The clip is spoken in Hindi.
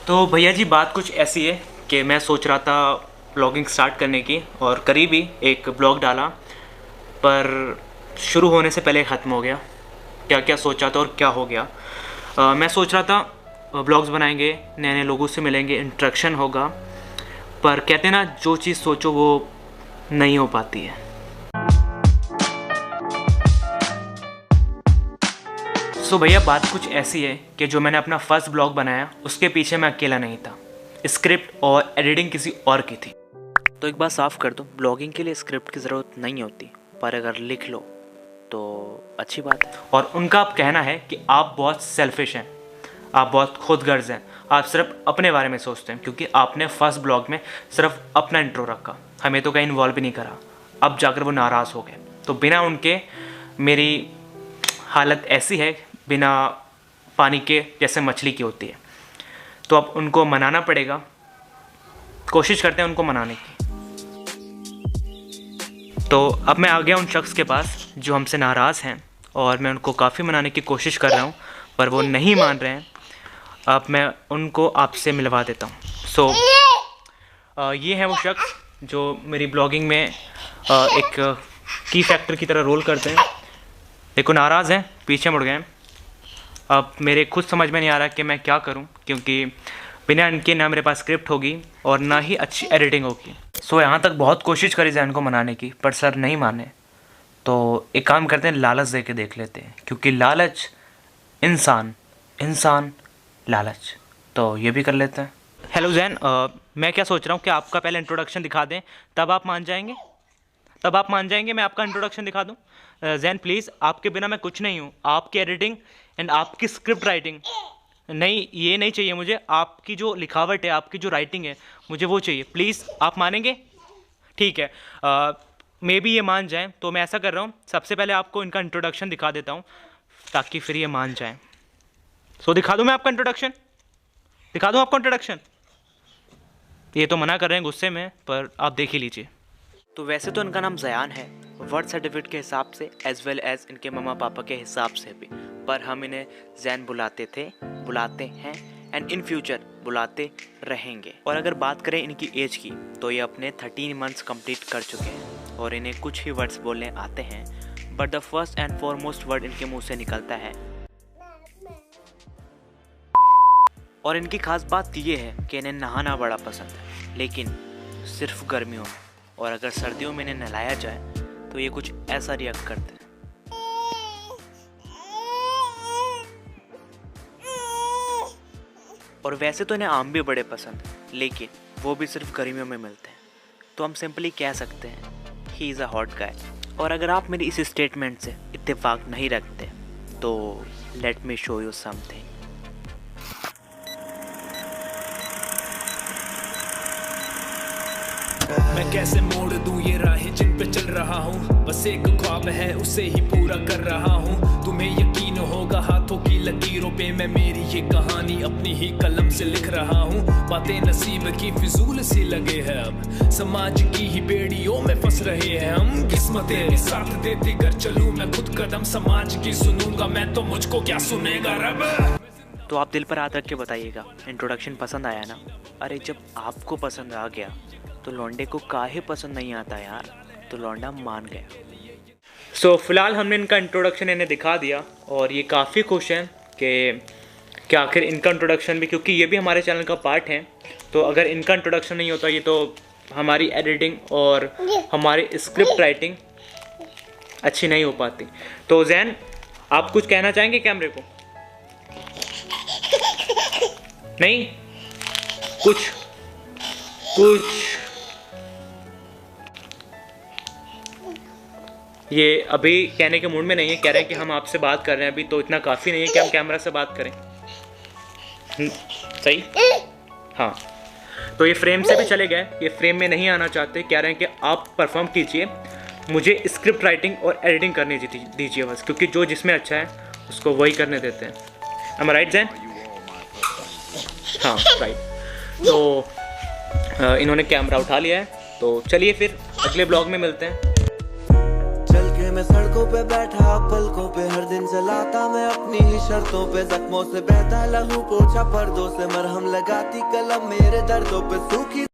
तो भैया जी बात कुछ ऐसी है कि मैं सोच रहा था ब्लॉगिंग स्टार्ट करने की और करीब ही एक ब्लॉग डाला, पर शुरू होने से पहले ख़त्म हो गया। क्या क्या सोचा था और क्या हो गया। मैं सोच रहा था ब्लॉग्स बनाएंगे, नए नए लोगों से मिलेंगे, इंटरेक्शन होगा, पर कहते हैं ना जो चीज़ सोचो वो नहीं हो पाती है। सो भैया बात कुछ ऐसी है कि जो मैंने अपना फर्स्ट ब्लॉग बनाया उसके पीछे मैं अकेला नहीं था, स्क्रिप्ट और एडिटिंग किसी और की थी। तो एक बात साफ कर दूं, ब्लॉगिंग के लिए स्क्रिप्ट की ज़रूरत नहीं होती, पर अगर लिख लो तो अच्छी बात है। और उनका अब कहना है कि आप बहुत सेल्फिश हैं, आप बहुत खुदगर्ज हैं, आप सिर्फ अपने बारे में सोचते हैं, क्योंकि आपने फर्स्ट ब्लॉग में सिर्फ अपना इंट्रो रखा, हमें तो कहीं इन्वॉल्व भी नहीं करा। अब जाकर वो नाराज़ हो गए। तो बिना उनके मेरी हालत ऐसी है, बिना पानी के जैसे मछली की होती है। तो अब उनको मनाना पड़ेगा, कोशिश करते हैं उनको मनाने की। तो अब मैं आ गया उन शख्स के पास जो हमसे नाराज़ हैं और मैं उनको काफ़ी मनाने की कोशिश कर रहा हूँ, पर वो नहीं मान रहे हैं। अब मैं उनको आपसे मिलवा देता हूँ। ये है वो शख्स जो मेरी ब्लॉगिंग में एक की फैक्टर की तरह रोल करते हैं। देखो नाराज़ हैं, पीछे मुड़ गए हैं। अब मेरे खुद समझ में नहीं आ रहा कि मैं क्या करूं, क्योंकि बिना इनके ना मेरे पास स्क्रिप्ट होगी और ना ही अच्छी एडिटिंग होगी। यहाँ तक बहुत कोशिश करी जैन को मनाने की, पर सर नहीं माने। तो एक काम करते हैं, लालच दे के देख लेते हैं, क्योंकि लालच इंसान लालच, तो ये भी कर लेते हैं। हेलो जैन, मैं क्या सोच रहा हूँ कि आपका पहले इंट्रोडक्शन दिखा दें, तब आप मान जाएंगे? मैं आपका इंट्रोडक्शन दिखा दूँ? जैन प्लीज़, आपके बिना मैं कुछ नहीं हूँ। आपकी एडिटिंग एंड आपकी स्क्रिप्ट राइटिंग नहीं, ये नहीं चाहिए मुझे। आपकी जो लिखावट है, आपकी जो राइटिंग है, मुझे वो चाहिए। प्लीज़ आप मानेंगे? ठीक है, मे बी ये मान जाएं। तो मैं ऐसा कर रहा हूँ, सबसे पहले आपको इनका इंट्रोडक्शन दिखा देता हूँ ताकि फिर ये मान जाएं। दिखा दूँ मैं आपका इंट्रोडक्शन? दिखा दूँ आपका इंट्रोडक्शन? ये तो मना कर रहे हैं गुस्से में, पर आप देख ही लीजिए। तो वैसे तो इनका नाम ज़यान है बर्थ सर्टिफिकेट के हिसाब से, एज वेल एज इनके मम्मा पापा के हिसाब से भी, पर हम इन्हें जैन बुलाते हैं एंड इन फ्यूचर बुलाते रहेंगे। और अगर बात करें इनकी एज की, तो ये अपने 13 मंथ्स कंप्लीट कर चुके हैं और इन्हें कुछ ही वर्ड्स बोलने आते हैं, but the first and foremost word इनके मुंह से निकलता है। और इनकी खास बात ये है कि इन्हें नहाना बड़ा पसंद है, लेकिन सिर्फ गर्मियों में, और अगर सर्दियों में इन्हें नहलाया जाए तो ये कुछ ऐसा रिएक्ट करते हैं। और वैसे तो इन्हें आम भी बड़े पसंद हैं, लेकिन वो भी सिर्फ गर्मियों में मिलते हैं। तो हम सिंपली कह सकते हैं ही इज़ अ हॉट गाय। और अगर आप मेरी इस स्टेटमेंट से इत्तेफाक नहीं रखते तो let me show you something. मैं कैसे मोड़ दूं ये राहें जिन पे चल रहा हूँ, बस एक ख्वाब है उसे ही पूरा कर रहा हूँ। तुम्हें यकीन होगा हाथों की लकीरों पे मैं मेरी ये कहानी अपनी ही कलम से लिख रहा हूँ। बातें नसीब की फिजूल सी लगे हैं, अब समाज की ही बेड़ियों में फंस रहे हैं हम। किस्मतें साथ देती कर चलूं मैं खुद कदम, समाज की सुनूंगा मैं तो मुझको क्या सुनेगा रब। तो आप दिल पर हाथ रख के बताइएगा, इंट्रोडक्शन पसंद आया ना? अरे जब आपको पसंद आ गया तो लौंडे को काहे पसंद नहीं आता यार? तो लौंडा मान गया। फिलहाल हमने इनका इंट्रोडक्शन इन्हें दिखा दिया और ये काफ़ी खुश हैं कि आखिर इनका इंट्रोडक्शन भी, क्योंकि ये भी हमारे चैनल का पार्ट है। तो अगर इनका इंट्रोडक्शन नहीं होता, ये तो हमारी एडिटिंग और हमारी स्क्रिप्ट राइटिंग अच्छी नहीं हो पाती। तो जैन, आप कुछ कहना चाहेंगे कैमरे को? नहीं, कुछ ये अभी कहने के मूड में नहीं है, कह रहे हैं कि हम आपसे बात कर रहे हैं अभी, तो इतना काफ़ी नहीं है कि हम कैमरा से बात करें। सही? हाँ, तो ये फ्रेम से भी चले गए, ये फ्रेम में नहीं आना चाहते, कह रहे हैं कि आप परफॉर्म कीजिए, मुझे स्क्रिप्ट राइटिंग और एडिटिंग करने दीजिए बस, क्योंकि जो जिसमें अच्छा है उसको वही करने देते हैं। am I right Jain? हाँ राइट। तो इन्होंने कैमरा उठा लिया है, तो चलिए फिर अगले ब्लॉग में मिलते हैं। चल के मैं सड़कों पे बैठा पलकों पे हर दिन चला था मैं अपनी ही शर्तों पे, जख्मों से बहता लहू पोछा पर्दों से, मरहम लगाती कलम मेरे दर्दों पे, सूखी